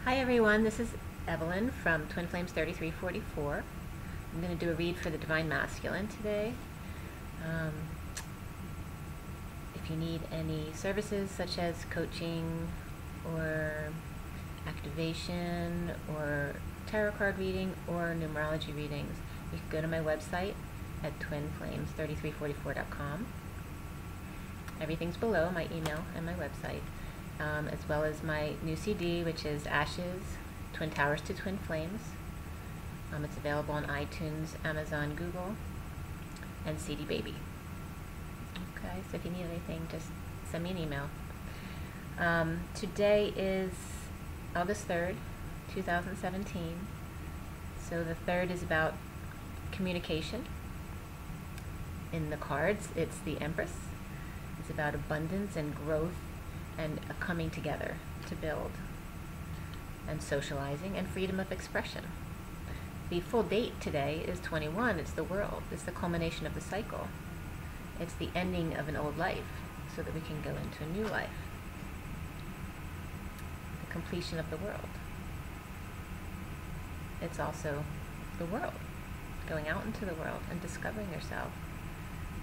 Hi everyone, this is Evelyn from Twin Flames 3344. I'm going to do a read for the Divine Masculine today. If you need any services such as coaching or activation or tarot card reading or numerology readings, you can go to my website at twinflames3344.com. Everything's below, my email and my website. As well as my new CD, which is Ashes, Twin Towers to Twin Flames. It's available on iTunes, Amazon, Google, and CD Baby. Okay, so if you need anything, just send me an email. Today is August 3rd, 2017. So the 3rd is about communication. In the cards, it's the Empress. It's about abundance and growth and a coming together to build, and socializing, and freedom of expression. The full date today is 21. It's the world. It's the culmination of the cycle. It's the ending of an old life so that we can go into a new life. The completion of the world. It's also the world. Going out into the world and discovering yourself.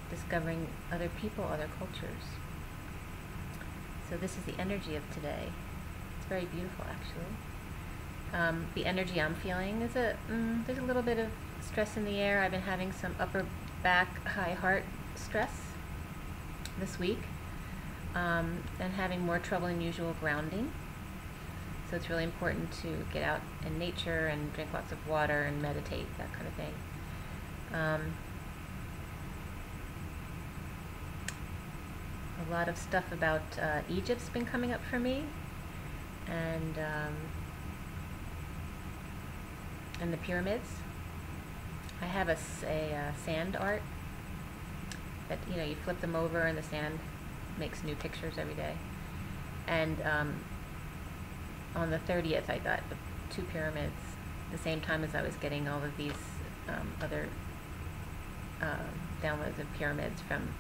Discovering other people, other cultures. So this is the energy of today. It's very beautiful, actually. The energy I'm feeling is there's a little bit of stress in the air. I've been having some upper back, high heart stress this week, and having more trouble than usual grounding. So it's really important to get out in nature and drink lots of water and meditate, that kind of thing. A lot of stuff about Egypt's been coming up for me, and the pyramids. I have a sand art that you flip them over and the sand makes new pictures every day. And on the 30th, I got 2 pyramids the same time as I was getting all of these other downloads of pyramids from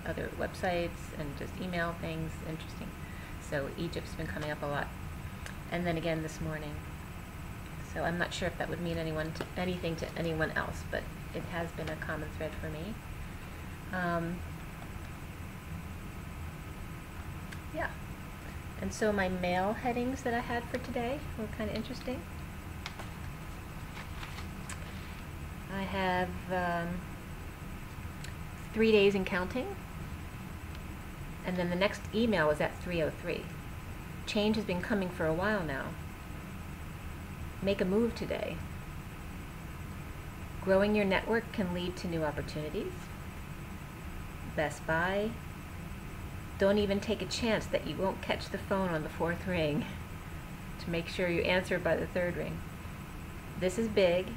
other websites and just email things. Interesting. So Egypt's been coming up a lot, and then again this morning. So I'm not sure if that would mean anything to anyone else, but it has been a common thread for me. Yeah. And so my mail headings that I had for today were kind of interesting. I have 3 days and counting. And then the next email was at 3:03. Change has been coming for a while now. Make a move today. Growing your network can lead to new opportunities. Best Buy. Don't even take a chance that you won't catch the phone on the 4th ring. To make sure you answer by the 3rd ring. This is big.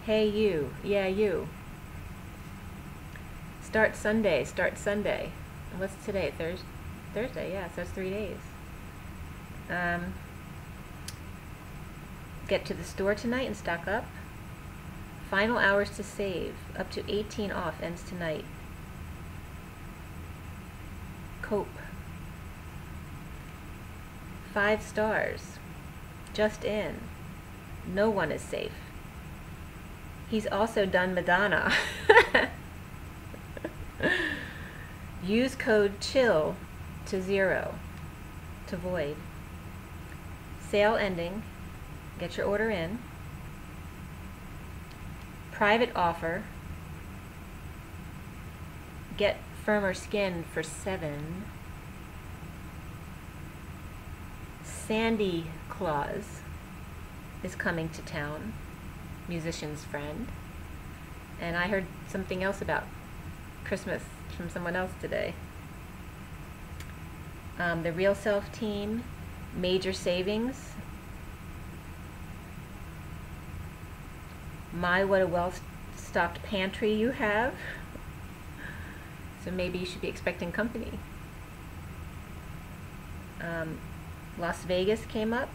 Hey you. Yeah, you. Start Sunday. Start Sunday. What's today? Thursday, yeah, so it's 3 days. Get to the store tonight and stock up. Final hours to save. Up to 18 off ends tonight. Cope. 5 stars. Just in. No one is safe. He's also done Madonna. Use code CHILL to 0 to void. Sale ending. Get your order in. Private offer. Get firmer skin for 7. Sandy Claus is coming to town. Musician's friend. And I heard something else about Christmas from someone else today. The Real Self team, major savings. My, what a well-stocked pantry you have. So maybe you should be expecting company. Las Vegas came up.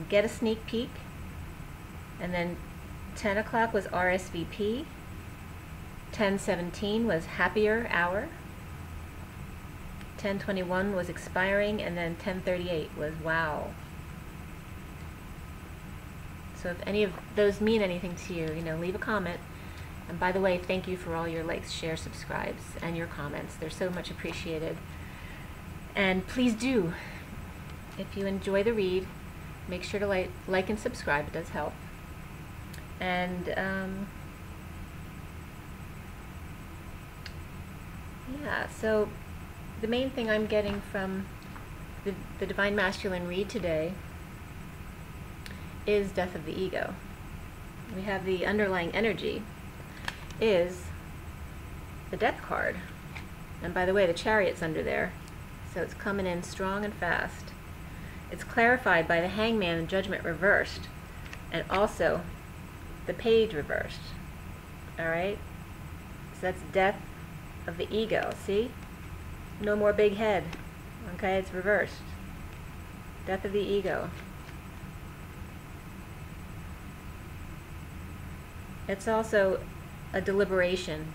Get a sneak peek. And then 10 o'clock was RSVP. 10:17 was happier hour. 10:21 was expiring, and then 10:38 was wow. So if any of those mean anything to you, leave a comment. And by the way, thank you for all your likes, shares, subscribes, and your comments. They're so much appreciated. And please do, if you enjoy the read, make sure to like and subscribe. It does help. And yeah, so the main thing I'm getting from the Divine Masculine read today is death of the ego. We have the underlying energy is the death card. And by the way, the Chariot's under there. So it's coming in strong and fast. It's clarified by the Hangman and Judgment reversed, and also the Page reversed. Alright? So that's death of the ego. See? No more big head. Okay, it's reversed. Death of the ego. It's also a deliberation,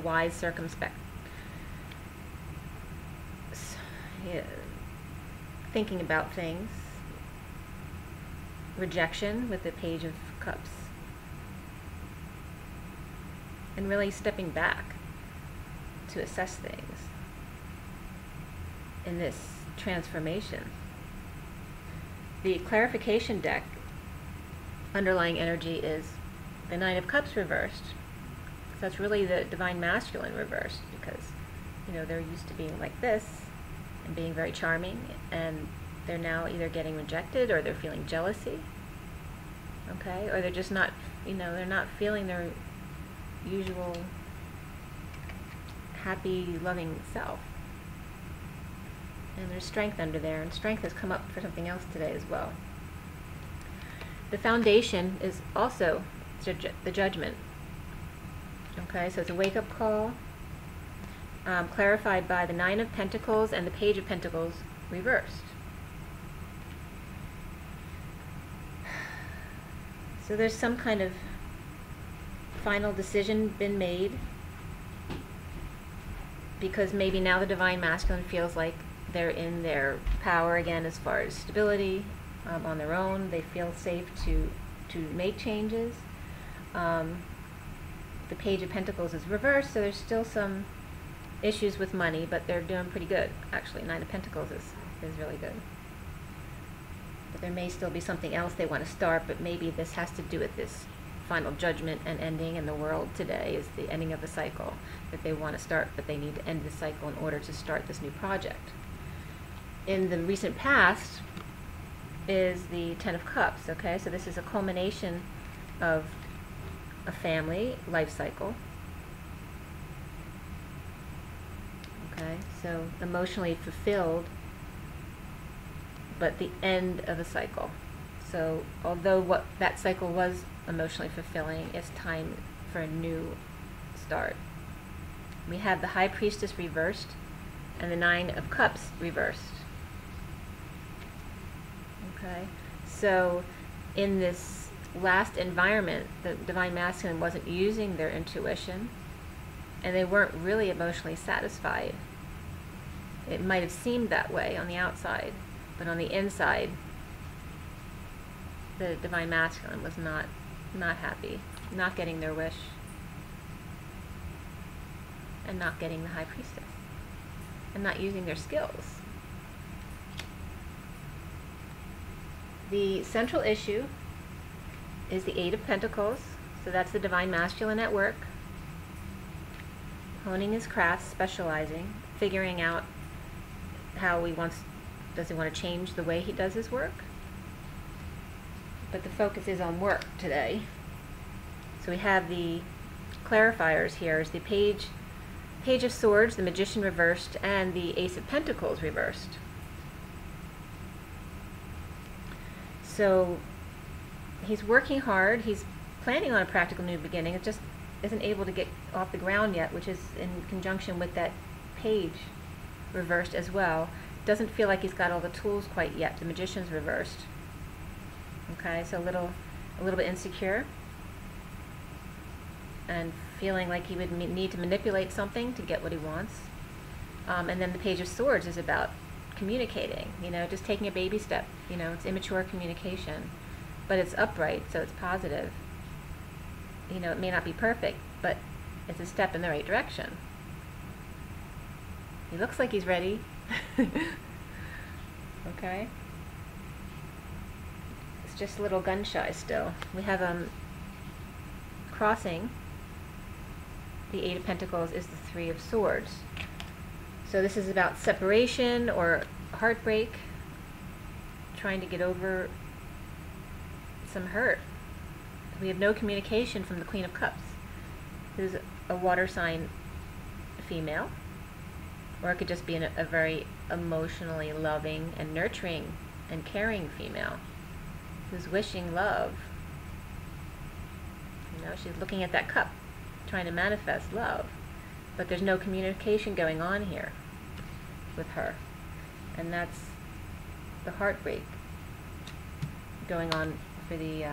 wise, circumspect. Yeah, thinking about things. Rejection with the Page of Cups. And really stepping back to assess things in this transformation. The clarification deck underlying energy is the Nine of Cups reversed. So that's really the Divine Masculine reversed, because they're used to being like this and being very charming, and they're now either getting rejected or they're feeling jealousy, okay, or they're just not, they're not feeling their usual happy, loving self. And there's strength under there, and strength has come up for something else today as well. The foundation is also the Judgment. Okay, so it's a wake-up call, clarified by the Nine of Pentacles and the Page of Pentacles reversed. So there's some kind of final decision been made, because maybe now the Divine Masculine feels like they're in their power again as far as stability, on their own. They feel safe to make changes. The Page of Pentacles is reversed, so there's still some issues with money, but they're doing pretty good, actually. Nine of Pentacles is really good. But there may still be something else they want to start, but maybe this has to do with this final judgment and ending in the world today, is the ending of a cycle that they want to start, but they need to end the cycle in order to start this new project. In the recent past is the Ten of Cups, okay? So this is a culmination of a family life cycle. Okay, so emotionally fulfilled, but the end of a cycle. So although what that cycle was emotionally fulfilling, it's time for a new start. We have the High Priestess reversed and the Nine of Cups reversed. Okay, so in this last environment, the Divine Masculine wasn't using their intuition, and they weren't really emotionally satisfied. It might have seemed that way on the outside, but on the inside, the Divine Masculine was not happy, not getting their wish, and not getting the High Priestess, and not using their skills. The central issue is the Eight of Pentacles, so that's the Divine Masculine at work, honing his craft, specializing, figuring out how does he want to change the way he does his work? But the focus is on work today. So we have the clarifiers here, is the Page of Swords, the Magician reversed, and the Ace of Pentacles reversed. So he's working hard, he's planning on a practical new beginning, it just isn't able to get off the ground yet, which is in conjunction with that Page reversed as well. Doesn't feel like he's got all the tools quite yet. The Magician's reversed. Okay, so a little bit insecure, and feeling like he would need to manipulate something to get what he wants. And then the Page of Swords is about communicating, you know, just taking a baby step. You know, it's immature communication, but it's upright, so it's positive. You know, it may not be perfect, but it's a step in the right direction. He looks like he's ready. Okay. It's just a little gun shy still. We have crossing the Eight of Pentacles is the Three of Swords. So this is about separation or heartbreak, trying to get over some hurt. We have no communication from the Queen of Cups, who's a water sign female, or it could just be a very emotionally loving and nurturing and caring female who's wishing love. You know, she's looking at that cup, trying to manifest love, but there's no communication going on here with her, and that's the heartbreak going on for the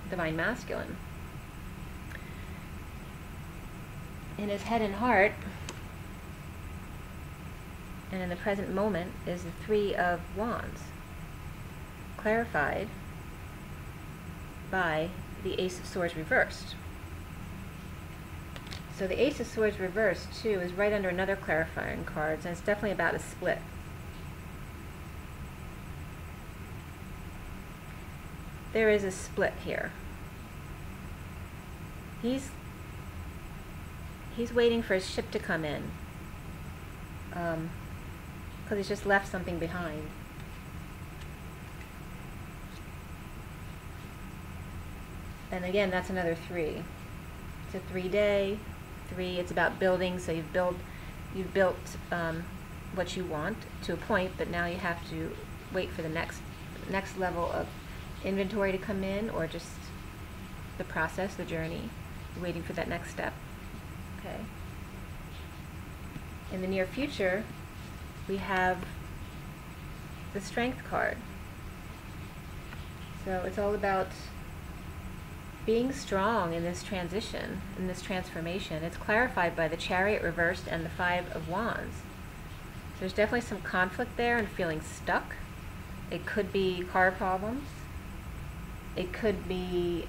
Divine Masculine. In his head and heart, and in the present moment, is the Three of Wands, clarified by the Ace of Swords reversed. So the Ace of Swords reversed, too, is right under another clarifying card, and it's definitely about a split. There is a split here. He's waiting for his ship to come in, because he's just left something behind. And again, that's another three. It's a 3-day, it's about building. So you've built what you want to a point, but now you have to wait for the next level of inventory to come in, or just the process, the journey. You're waiting for that next step. Okay. In the near future, we have the Strength card. So it's all about being strong in this transition, in this transformation. It's clarified by the Chariot reversed and the Five of Wands. So there's definitely some conflict there and feeling stuck. It could be car problems. It could be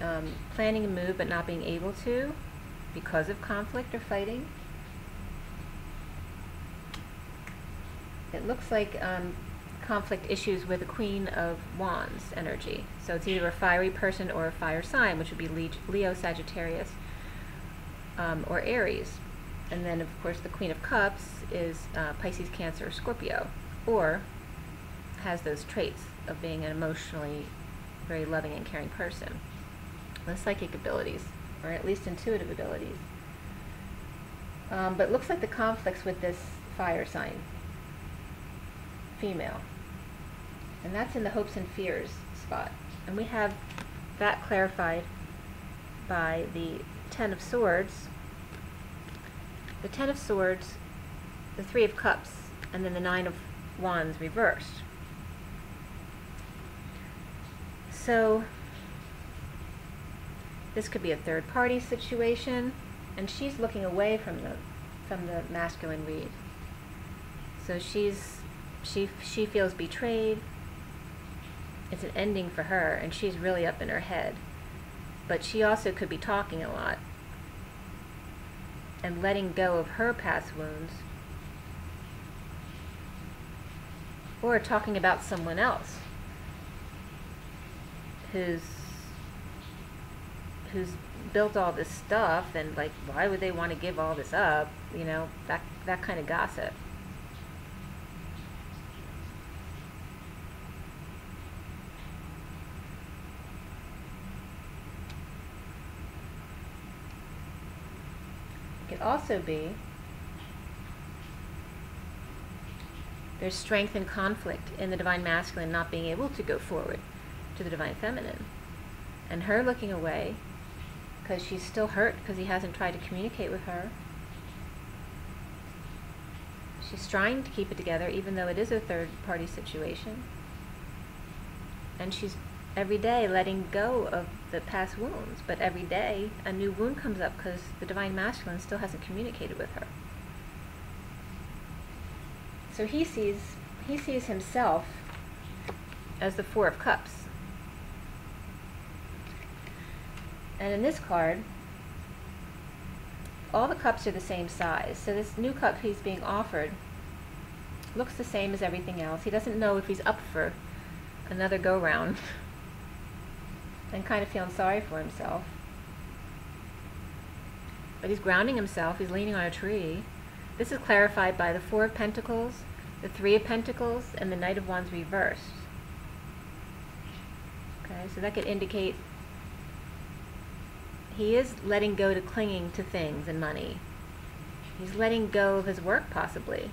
planning a move but not being able to because of conflict or fighting. It looks like conflict issues with the Queen of Wands energy. So it's either a fiery person or a fire sign, which would be Leo, Sagittarius, or Aries. And then, of course, the Queen of Cups is Pisces, Cancer, or Scorpio, or has those traits of being an emotionally very loving and caring person with psychic abilities, or at least intuitive abilities. But it looks like the conflicts with this fire sign female, and that's in the hopes and fears spot, and we have that clarified by the Ten of Swords, the Ten of Swords, the Three of Cups, and then the Nine of Wands reversed. So this could be a third party situation, and she's looking away from the masculine read. So she feels betrayed. It's an ending for her, and she's really up in her head. But she also could be talking a lot and letting go of her past wounds, or talking about someone else who's built all this stuff, and like, why would they want to give all this up? You know, that kind of gossip. It could also be there's strength and conflict in the Divine Masculine not being able to go forward to the Divine Feminine, and her looking away because she's still hurt because he hasn't tried to communicate with her. She's trying to keep it together even though it is a third party situation, and she's every day letting go of the past wounds, but every day a new wound comes up because the Divine Masculine still hasn't communicated with her. So he sees himself as the Four of Cups. And in this card, all the cups are the same size. So this new cup he's being offered looks the same as everything else. He doesn't know if he's up for another go-round and kind of feeling sorry for himself. But he's grounding himself. He's leaning on a tree. This is clarified by the Four of Pentacles, the Three of Pentacles, and the Knight of Wands reversed. Okay, so that could indicate he is letting go to clinging to things and money. He's letting go of his work, possibly.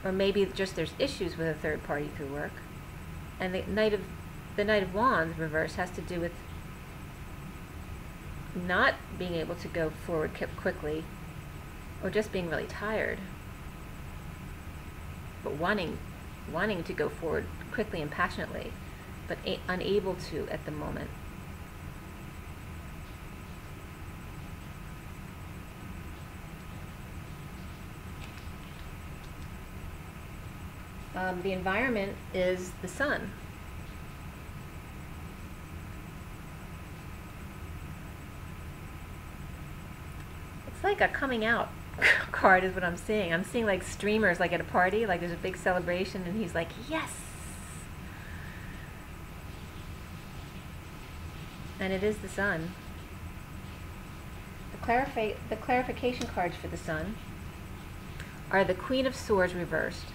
Or maybe just there's issues with a third party through work. And the Knight of Wands reverse has to do with not being able to go forward quickly, or just being really tired, but wanting to go forward quickly and passionately, but unable to at the moment. The environment is the sun. It's like a coming out card is what I'm seeing. I'm seeing like streamers, like at a party, like there's a big celebration and he's like, yes! And it is the sun. The clarification cards for the sun are the Queen of Swords reversed,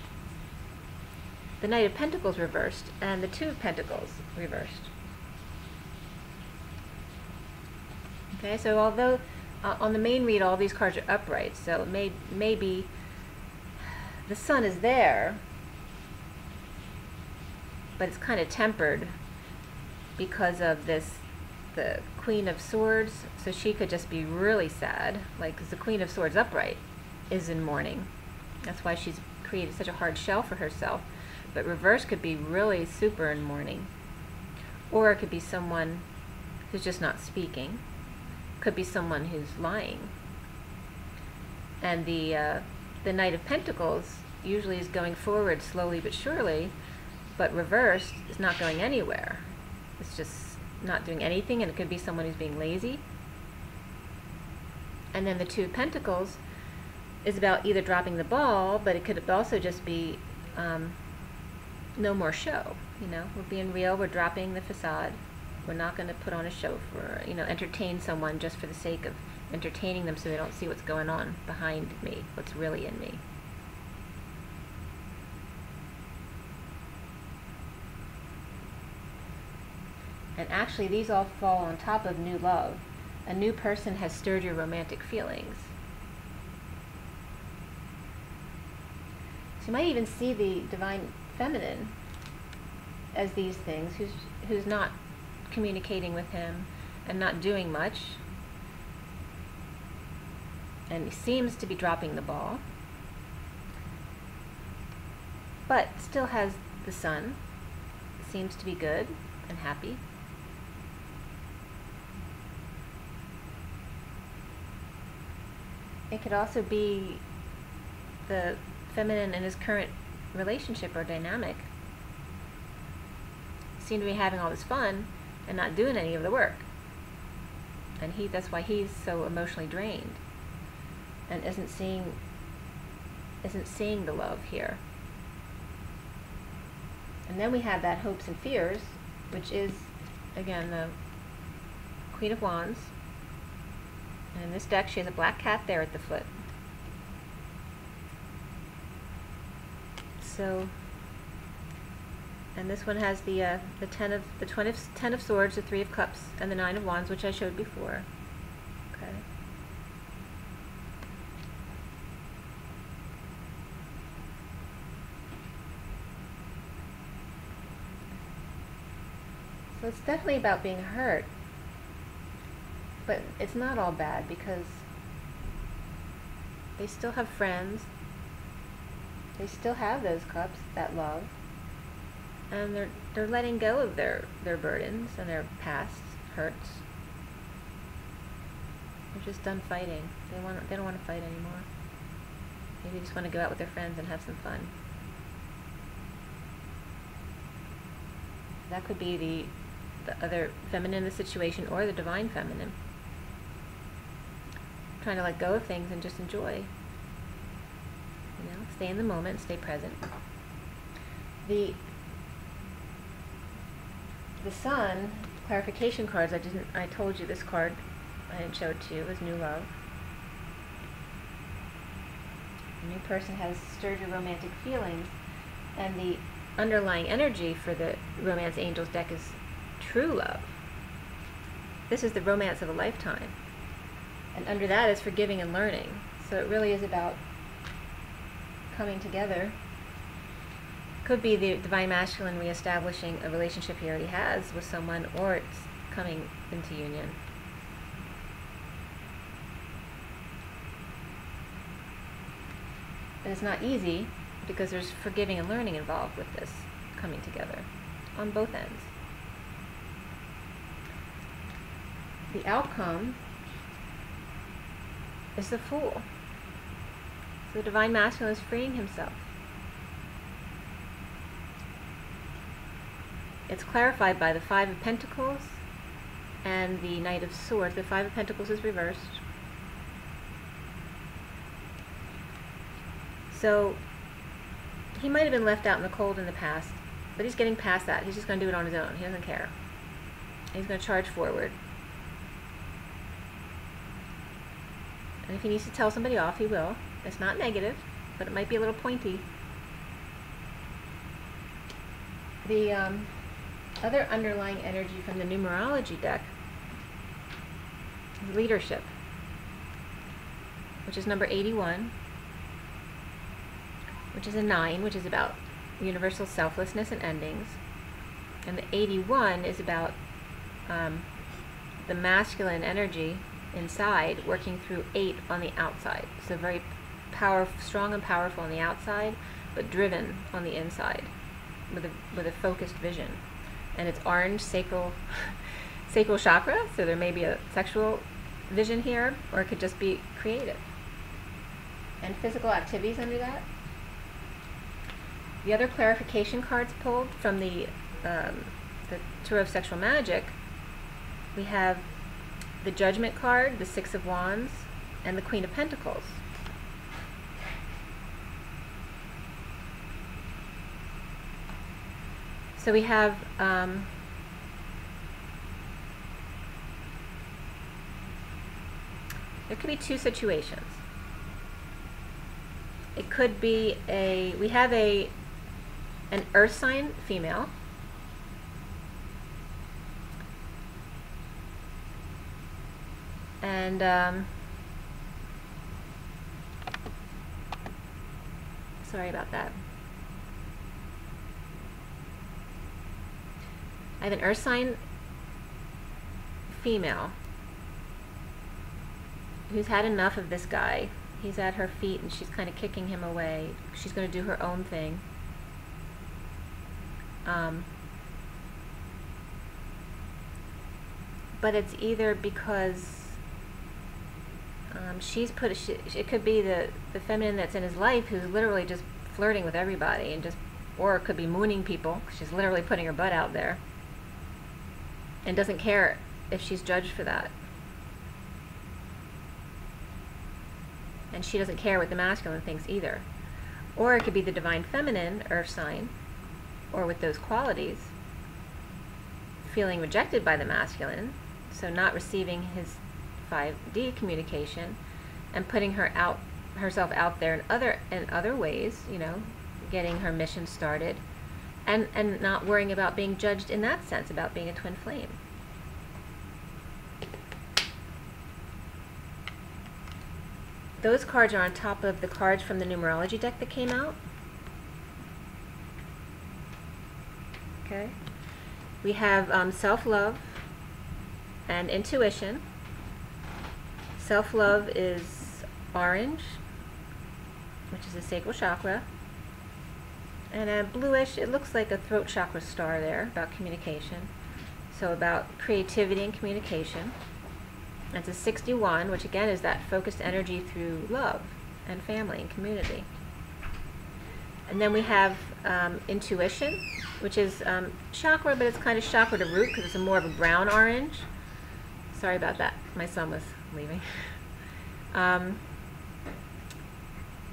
the Knight of Pentacles reversed, and the Two of Pentacles reversed. Okay, so although on the main read all these cards are upright, so maybe the sun is there, but it's kind of tempered because of this, the Queen of Swords, so she could just be really sad, like, 'cause the Queen of Swords upright is in mourning. That's why she's created such a hard shell for herself. But reverse could be really super in mourning. Or it could be someone who's just not speaking. Could be someone who's lying. And the Knight of Pentacles usually is going forward slowly but surely, but reversed is not going anywhere. It's just not doing anything, and it could be someone who's being lazy. And then the Two of Pentacles is about either dropping the ball, but it could also just be no more show. You know, we're being real, we're dropping the facade. We're not going to put on a show for, you know, entertain someone just for the sake of entertaining them so they don't see what's going on behind me, what's really in me. And actually these all fall on top of new love. A new person has stirred your romantic feelings. So you might even see the Divine Feminine as these things, who's not communicating with him and not doing much, and he seems to be dropping the ball, but still has the sun, seems to be good and happy. It could also be the feminine in his current relationship or dynamic seem to be having all this fun and not doing any of the work, and that's why he's so emotionally drained and isn't seeing the love here. And then we have that hopes and fears, which is again the Queen of Wands, and in this deck she has a black cat there at the foot. So, and this one has the Ten of Swords, the Three of Cups, and the Nine of Wands, which I showed before. Okay. So it's definitely about being hurt, but it's not all bad because they still have friends. They still have those cups, that love. And they're letting go of their burdens and their past hurts. They're just done fighting. They don't want to fight anymore. Maybe they just want to go out with their friends and have some fun. That could be the other feminine in the situation, or the divine feminine. Trying to let go of things and just enjoy. You know, stay in the moment, stay present. The sun, clarification cards, I told you this card, I didn't show it to you, was New Love. A new person has stirred your romantic feelings, and the underlying energy for the Romance Angels deck is true love. This is the romance of a lifetime. And under that is forgiving and learning. So it really is about coming together. Could be the divine masculine reestablishing a relationship he already has with someone, or it's coming into union. But it's not easy, because there's forgiving and learning involved with this coming together on both ends. The outcome is the Fool. So the divine masculine is freeing himself. It's clarified by the Five of Pentacles and the Knight of Swords. The Five of Pentacles is reversed. So he might have been left out in the cold in the past, but he's getting past that. He's just going to do it on his own. He doesn't care. He's going to charge forward. And if he needs to tell somebody off, he will. It's not negative, but it might be a little pointy. The other underlying energy from the numerology deck is leadership, which is number 81, which is a 9, which is about universal selflessness and endings. And the 81 is about the masculine energy inside working through 8 on the outside. So very strong and powerful on the outside, but driven on the inside with a focused vision. And it's orange sacral chakra, so there may be a sexual vision here, or it could just be creative. And physical activities under that. The other clarification cards pulled from the Tarot of Sexual Magic, we have the Judgment card, the Six of Wands, and the Queen of Pentacles. So we have there could be two situations. It could be we have an earth sign female, and sorry about that. I have an earth sign female who's had enough of this guy. He's at her feet and she's kind of kicking him away. She's going to do her own thing. But it's either because it could be the feminine that's in his life who's literally just flirting with everybody, and or it could be mooning people. She's literally putting her butt out there and doesn't care if she's judged for that. And she doesn't care what the masculine thinks either. Or it could be the divine feminine, earth sign, or with those qualities, feeling rejected by the masculine, so not receiving his 5D communication, and putting herself out there in other ways, you know, getting her mission started, and not worrying about being judged in that sense, about being a twin flame. Those cards are on top of the cards from the numerology deck that came out. Okay. We have self-love and intuition. Self-love is orange, which is a sacral chakra. And a bluish, it looks like a throat chakra star there, about communication. So about creativity and communication. It's a 61, which again is that focused energy through love and family and community. And then we have intuition, which is chakra, but it's kind of chakra to root because it's more of a brown orange. Sorry about that. My son was leaving. And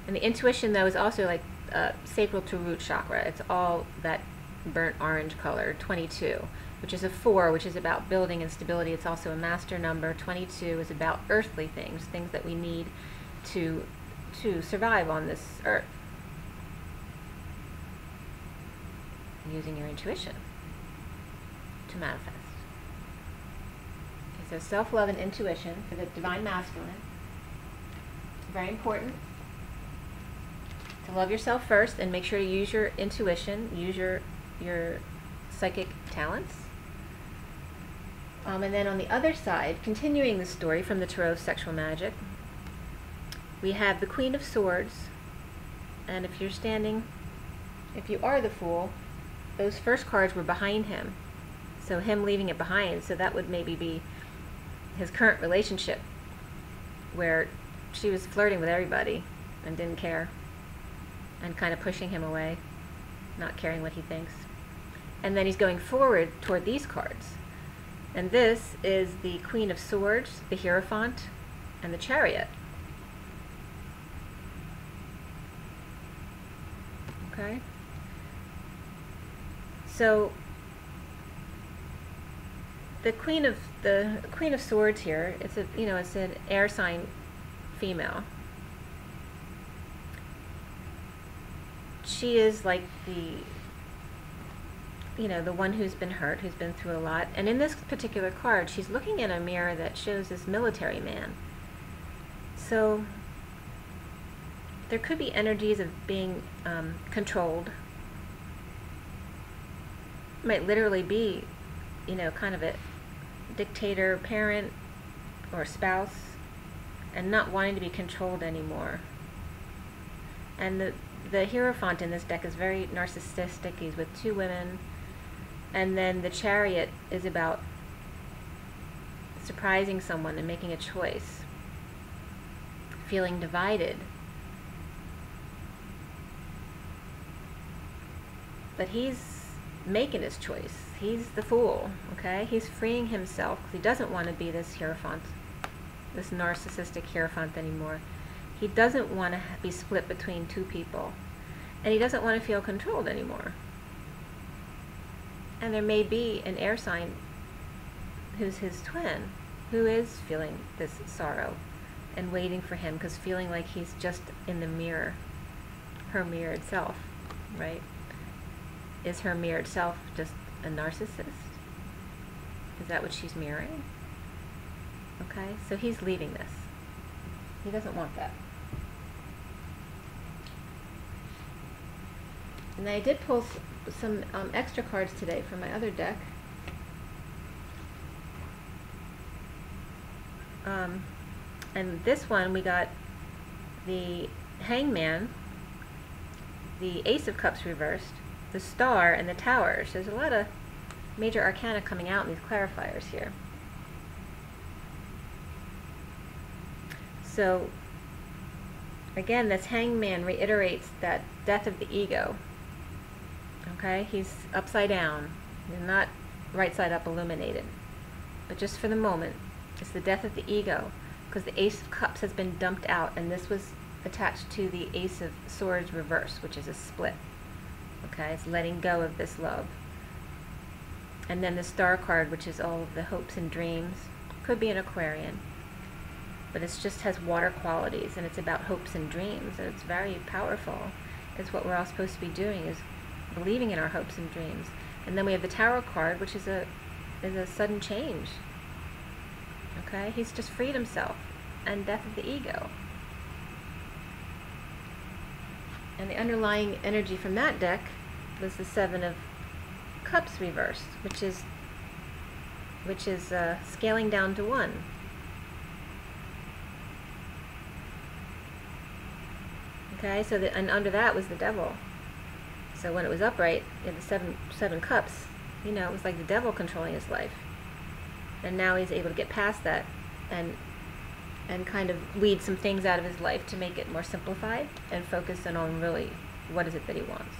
the intuition, though, is also like sacral to root chakra. It's all that burnt orange color, 22, which is a 4, which is about building and stability. It's also a master number. 22 is about earthly things, things that we need to survive on this earth. Using your intuition to manifest. Okay, so self-love and intuition for the divine masculine. Very important to love yourself first and make sure to use your intuition, use your psychic talents. And then on the other side, continuing the story from the Tarot of Sexual Magic, we have the Queen of Swords, and if you are the Fool, those first cards were behind him, so him leaving it behind, so that would maybe be his current relationship, where she was flirting with everybody and didn't care, and kind of pushing him away, not caring what he thinks. And then he's going forward toward these cards, and this is the Queen of Swords, the Hierophant, and the Chariot. Okay? So the Queen of Swords here, it's an air sign female. She is like the one who's been hurt, who's been through a lot. And in this particular card, she's looking in a mirror that shows this military man. So there could be energies of being controlled. Might literally be, kind of a dictator parent or spouse, and not wanting to be controlled anymore. And the Hierophant in this deck is very narcissistic. He's with 2 women. And then the Chariot is about surprising someone and making a choice, feeling divided. But he's making his choice. He's the Fool, okay? He's freeing himself because he doesn't want to be this Hierophant, this narcissistic Hierophant anymore. He doesn't want to be split between 2 people, and he doesn't want to feel controlled anymore. And there may be an air sign who's his twin, who is feeling this sorrow and waiting for him, because feeling like he's just in the mirror, her mirrored self, right? Is her mirrored self just a narcissist? Is that what she's mirroring? Okay, so he's leaving this. He doesn't want that. And I did pull some extra cards today from my other deck. And this one we got the Hangman, the Ace of Cups reversed, the Star, and the Tower. So there's a lot of major arcana coming out in these clarifiers here. So again, this Hangman reiterates that death of the ego. Okay, he's upside down. He's not right side up illuminated. But just for the moment, it's the death of the ego, because the Ace of Cups has been dumped out, and this was attached to the Ace of Swords reverse, which is a split. Okay, it's letting go of this love. And then the Star card, which is all of the hopes and dreams, could be an Aquarian, but it just has water qualities, and it's about hopes and dreams, and it's very powerful. It's what we're all supposed to be doing, is believing in our hopes and dreams. And then we have the Tower card, which is a sudden change. Okay, he's just freed himself, and death of the ego. And the underlying energy from that deck was the Seven of Cups reversed, which is scaling down to 1. Okay, so and under that was the Devil. So when it was upright, in the seven cups, it was like the devil controlling his life. And now he's able to get past that and kind of weed some things out of his life to make it more simplified and focus in on really what is it that he wants.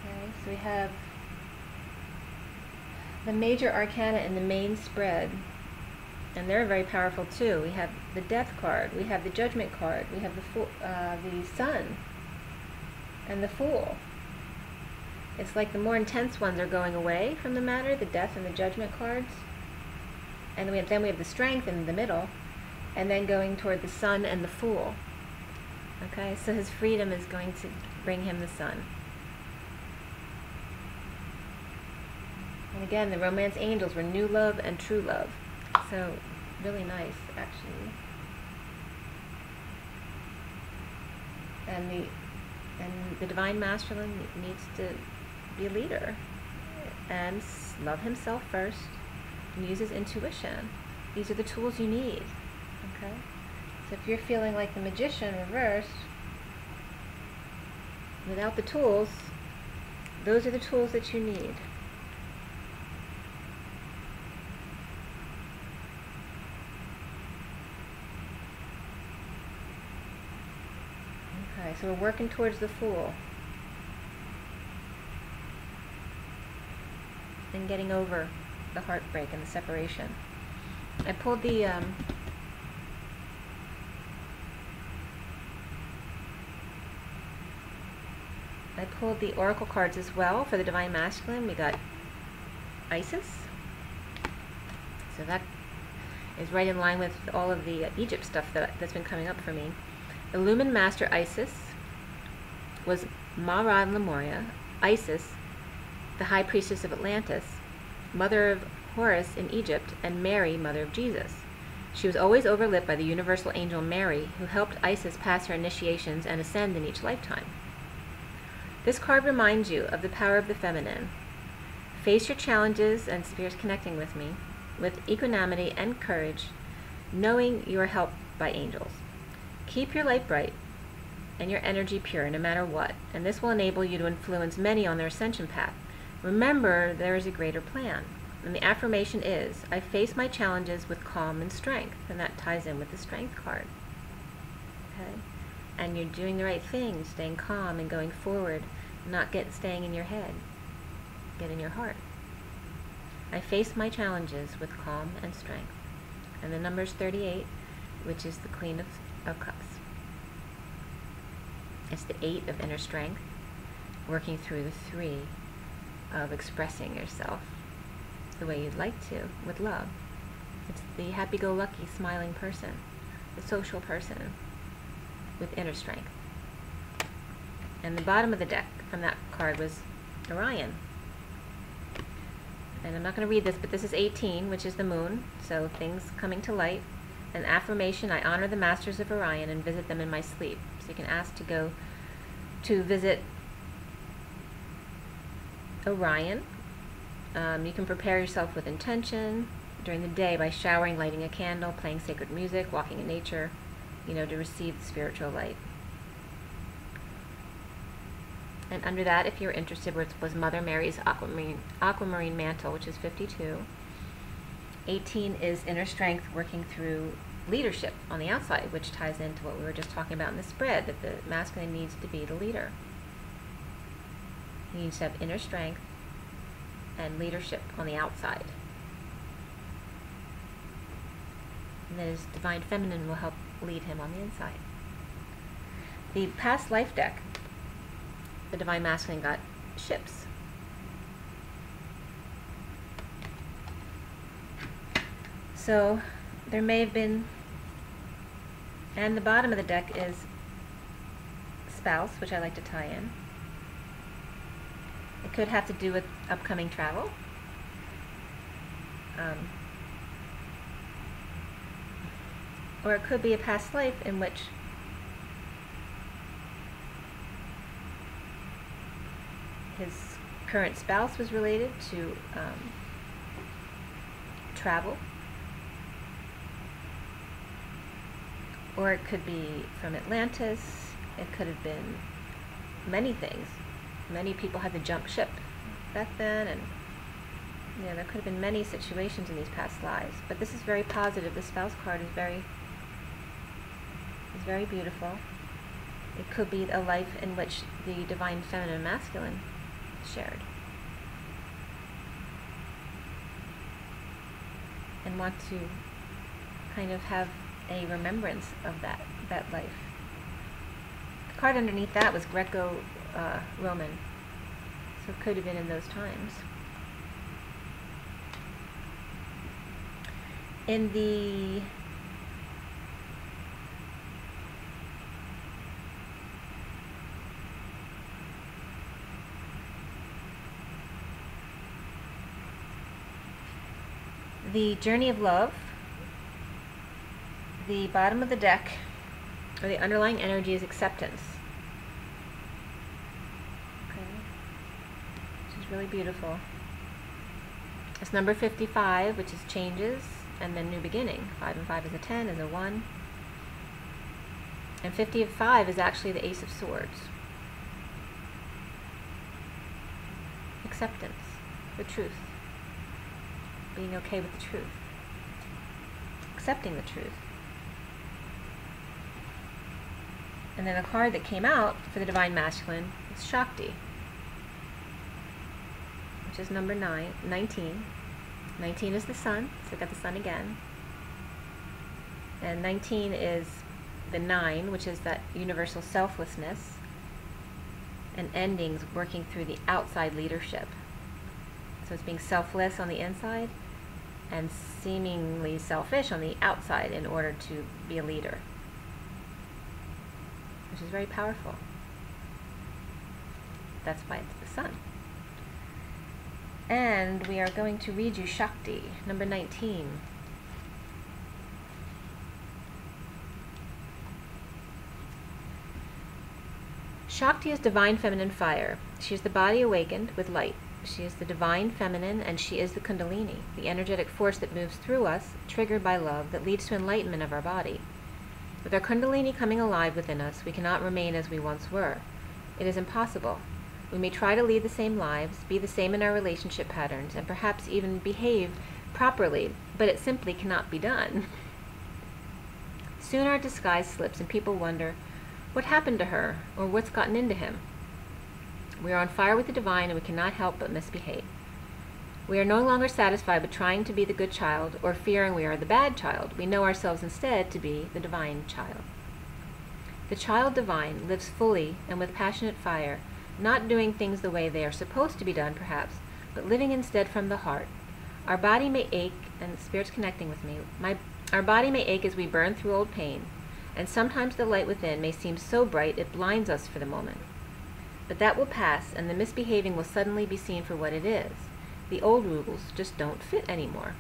Okay, so we have the major arcana in the main spread, and they're very powerful too. We have the Death card, we have the Judgment card, we have the Sun, and the Fool. It's like the more intense ones are going away from the matter, the Death and the Judgment cards, and then we have the Strength in the middle, and then going toward the Sun and the Fool. Okay, so his freedom is going to bring him the Sun. And again, the romance angels were new love and true love. So, really nice, actually. And the divine masculine needs to be a leader and love himself first and use his intuition. These are the tools you need. Okay? So if you're feeling like the magician reversed, without the tools, those are the tools that you need. Okay, so we're working towards the Fool and getting over the heartbreak and the separation. I pulled the oracle cards as well for the divine masculine. We got Isis, so that is right in line with all of the Egypt stuff that's been coming up for me. Illumined Master Isis was Ma'Ra Lemuria, Isis, the High Priestess of Atlantis, Mother of Horus in Egypt, and Mary, Mother of Jesus. She was always overlit by the universal angel Mary, who helped Isis pass her initiations and ascend in each lifetime. This card reminds you of the power of the feminine. Face your challenges, and Spirit's connecting with me, with equanimity and courage, knowing you are helped by angels. Keep your light bright and your energy pure no matter what, and this will enable you to influence many on their ascension path. Remember, there is a greater plan, and the affirmation is, I face my challenges with calm and strength, and that ties in with the Strength card. Okay? And you're doing the right thing, staying calm and going forward, not staying in your head. Get in your heart. I face my challenges with calm and strength. And the number's 38, which is the Queen of Cups. It's the 8 of inner strength, working through the 3 of expressing yourself the way you'd like to, with love. It's the happy-go-lucky, smiling person, the social person with inner strength. And the bottom of the deck from that card was Orion. And I'm not going to read this, but this is 18, which is the moon, so things coming to light. An affirmation, I honor the masters of Orion and visit them in my sleep. So you can ask to go to visit Orion. You can prepare yourself with intention during the day by showering, lighting a candle, playing sacred music, walking in nature, to receive the spiritual light. And under that, if you're interested, was Mother Mary's aquamarine mantle, which is 52. 18 is inner strength, working through leadership on the outside, which ties into what we were just talking about in the spread, that the masculine needs to be the leader. He needs to have inner strength and leadership on the outside. And then his divine feminine will help lead him on the inside. The past life deck, the divine masculine got ships. So there may have been, and the bottom of the deck is spouse, which I like to tie in. It could have to do with upcoming travel. Or it could be a past life in which his current spouse was related to travel. Or it could be from Atlantis. It could have been many things. Many people had to jump ship back then, and there could have been many situations in these past lives. But this is very positive. The spouse card is very beautiful. It could be a life in which the divine feminine and masculine shared. And want to kind of have a remembrance of that life. The card underneath that was Greco-Roman, so it could have been in those times. In the Journey of Love, the bottom of the deck, or the underlying energy, is acceptance. Okay. Which is really beautiful. It's number 55, which is changes, and then new beginning. 5 and 5 is a 10, is a 1. And 55 is actually the Ace of Swords. Acceptance, the truth. Being okay with the truth. Accepting the truth. And then the card that came out for the Divine Masculine is Shakti, which is number 19. 19 is the sun, so we got the sun again. And 19 is the 9, which is that universal selflessness, and endings working through the outside leadership. So it's being selfless on the inside and seemingly selfish on the outside in order to be a leader, which is very powerful. That's why it's the sun. And we are going to read you Shakti, number 19. Shakti is divine feminine fire. She is the body awakened with light. She is the divine feminine, and she is the Kundalini, the energetic force that moves through us, triggered by love, that leads to enlightenment of our body. With our Kundalini coming alive within us, we cannot remain as we once were. It is impossible. We may try to lead the same lives, be the same in our relationship patterns, and perhaps even behave properly, but it simply cannot be done. Soon our disguise slips and people wonder, what happened to her, or what's gotten into him? We are on fire with the divine, and we cannot help but misbehave. We are no longer satisfied with trying to be the good child or fearing we are the bad child. We know ourselves instead to be the divine child. The child divine lives fully and with passionate fire, not doing things the way they are supposed to be done, perhaps, but living instead from the heart. Our body may ache, and the Spirit's connecting with me. Our body may ache as we burn through old pain, and sometimes the light within may seem so bright it blinds us for the moment. But that will pass, and the misbehaving will suddenly be seen for what it is. The old rules just don't fit anymore.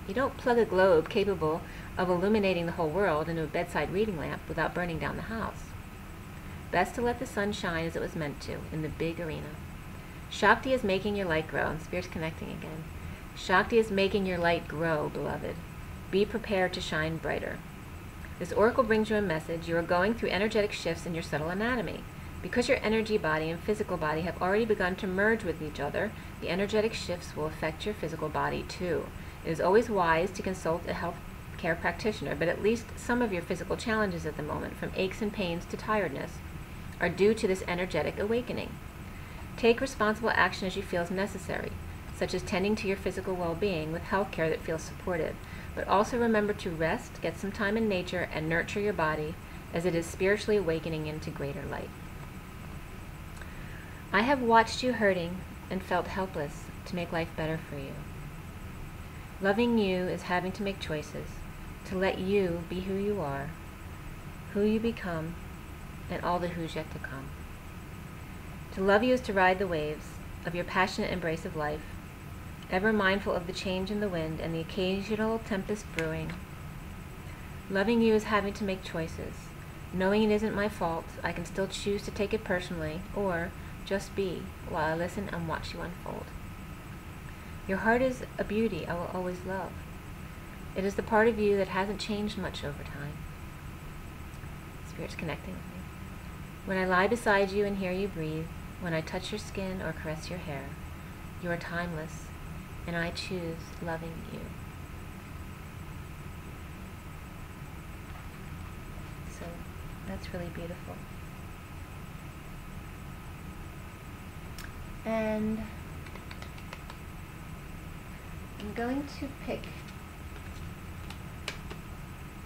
You don't plug a globe capable of illuminating the whole world into a bedside reading lamp without burning down the house. Best to let the sun shine as it was meant to, in the big arena. Shakti is making your light grow, and Spirit's connecting again. Shakti is making your light grow, beloved. Be prepared to shine brighter. This oracle brings you a message. You are going through energetic shifts in your subtle anatomy. Because your energy body and physical body have already begun to merge with each other, the energetic shifts will affect your physical body too. It is always wise to consult a health care practitioner, but at least some of your physical challenges at the moment, from aches and pains to tiredness, are due to this energetic awakening. Take responsible action as you feel is necessary, such as tending to your physical well-being with health care that feels supportive, but also remember to rest, get some time in nature, and nurture your body as it is spiritually awakening into greater light. I have watched you hurting and felt helpless to make life better for you. Loving you is having to make choices, to let you be who you are, who you become, and all the who's yet to come. To love you is to ride the waves of your passionate embrace of life, ever mindful of the change in the wind and the occasional tempest brewing. Loving you is having to make choices, knowing it isn't my fault. I can still choose to take it personally, or just be while I listen and watch you unfold. Your heart is a beauty I will always love. It is the part of you that hasn't changed much over time. Spirit's connecting with me. When I lie beside you and hear you breathe, when I touch your skin or caress your hair, you are timeless, and I choose loving you. So that's really beautiful. And I'm going to pick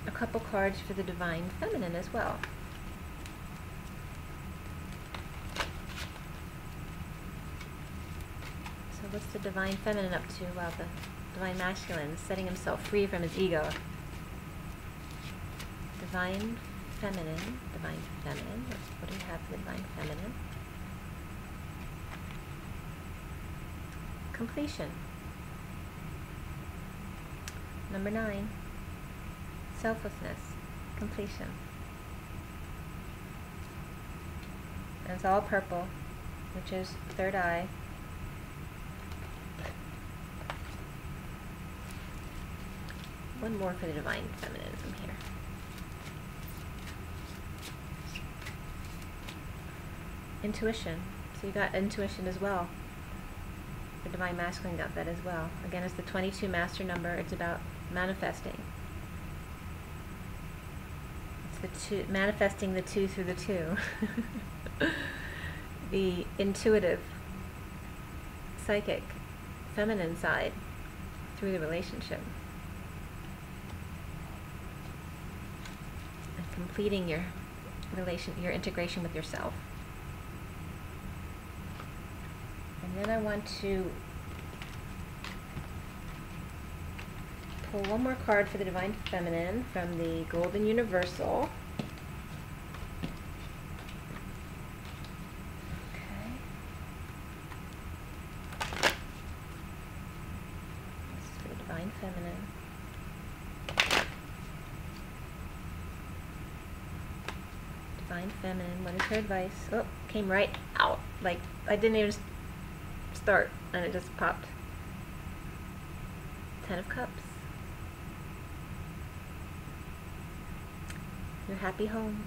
a couple cards for the Divine Feminine as well. So what's the Divine Feminine up to while the Divine Masculine is setting himself free from his ego? Divine Feminine, what do you have for the Divine Feminine? Completion. Number 9, selflessness, completion. And it's all purple, which is third eye. One more for the Divine Feminine from here. Intuition. So you got intuition as well. The Divine Masculine got that as well. Again, it's the 22 master number. It's about manifesting. It's the two, manifesting the 2 through the 2. The intuitive, psychic, feminine side through the relationship. And completing your your integration with yourself. And then I want to pull one more card for the Divine Feminine from the Golden Universal. Okay. This is for the Divine Feminine. Divine Feminine, what is her advice? Oh, came right out. Like, I didn't even start, and it just popped. 10 of Cups. Your happy home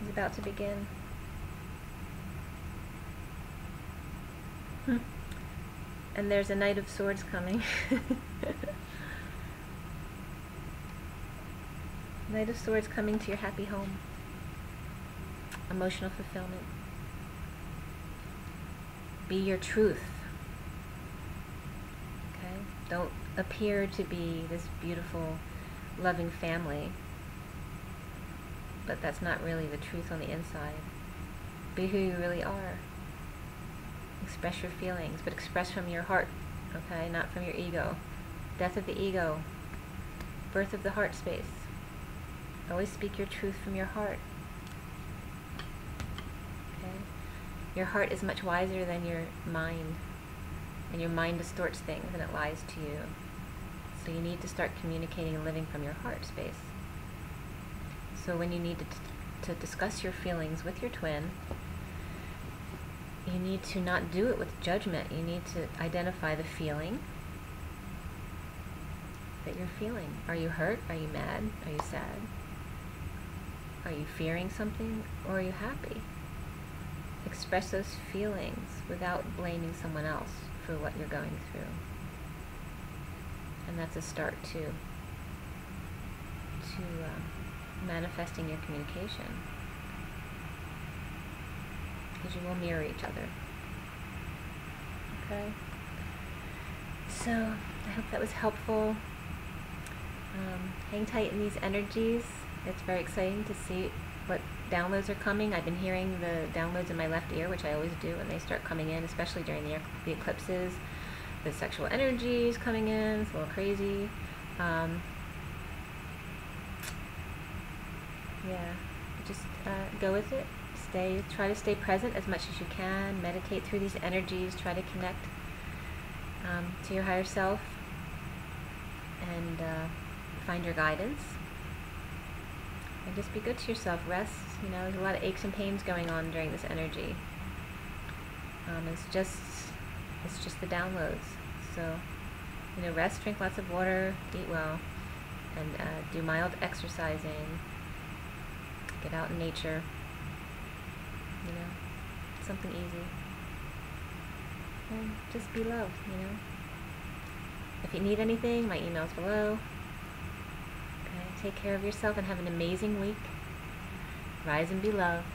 is about to begin. And there's a Knight of Swords coming. Knight of Swords coming to your happy home. Emotional fulfillment. Be your truth. Okay? Don't appear to be this beautiful, loving family, but that's not really the truth on the inside. Be who you really are. Express your feelings, but express from your heart, okay? Not from your ego. Death of the ego. Birth of the heart space. Always speak your truth from your heart. Okay? Your heart is much wiser than your mind, and your mind distorts things and it lies to you. So you need to start communicating and living from your heart space. So when you need to discuss your feelings with your twin, you need to not do it with judgment. You need to identify the feeling that you're feeling. Are you hurt? Are you mad? Are you sad? Are you fearing something? Or are you happy? Express those feelings without blaming someone else for what you're going through. And that's a start to manifesting your communication. Because you will mirror each other. Okay? So, I hope that was helpful. Hang tight in these energies. It's very exciting to see what downloads are coming. I've been hearing the downloads in my left ear, which I always do when they start coming in, especially during the eclipses. The sexual energies coming in. It's a little crazy. Yeah, just go with it. Try to stay present as much as you can. Meditate through these energies. Try to connect to your higher self and find your guidance. And just be good to yourself. Rest. You know, there's a lot of aches and pains going on during this energy. It's just the downloads. So, you know, rest, drink lots of water, eat well, and do mild exercising. Get out in nature. You know, something easy. And just be loved, you know. If you need anything, my email's below. Okay, take care of yourself and have an amazing week. Rise and be loved.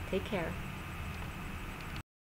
Take care.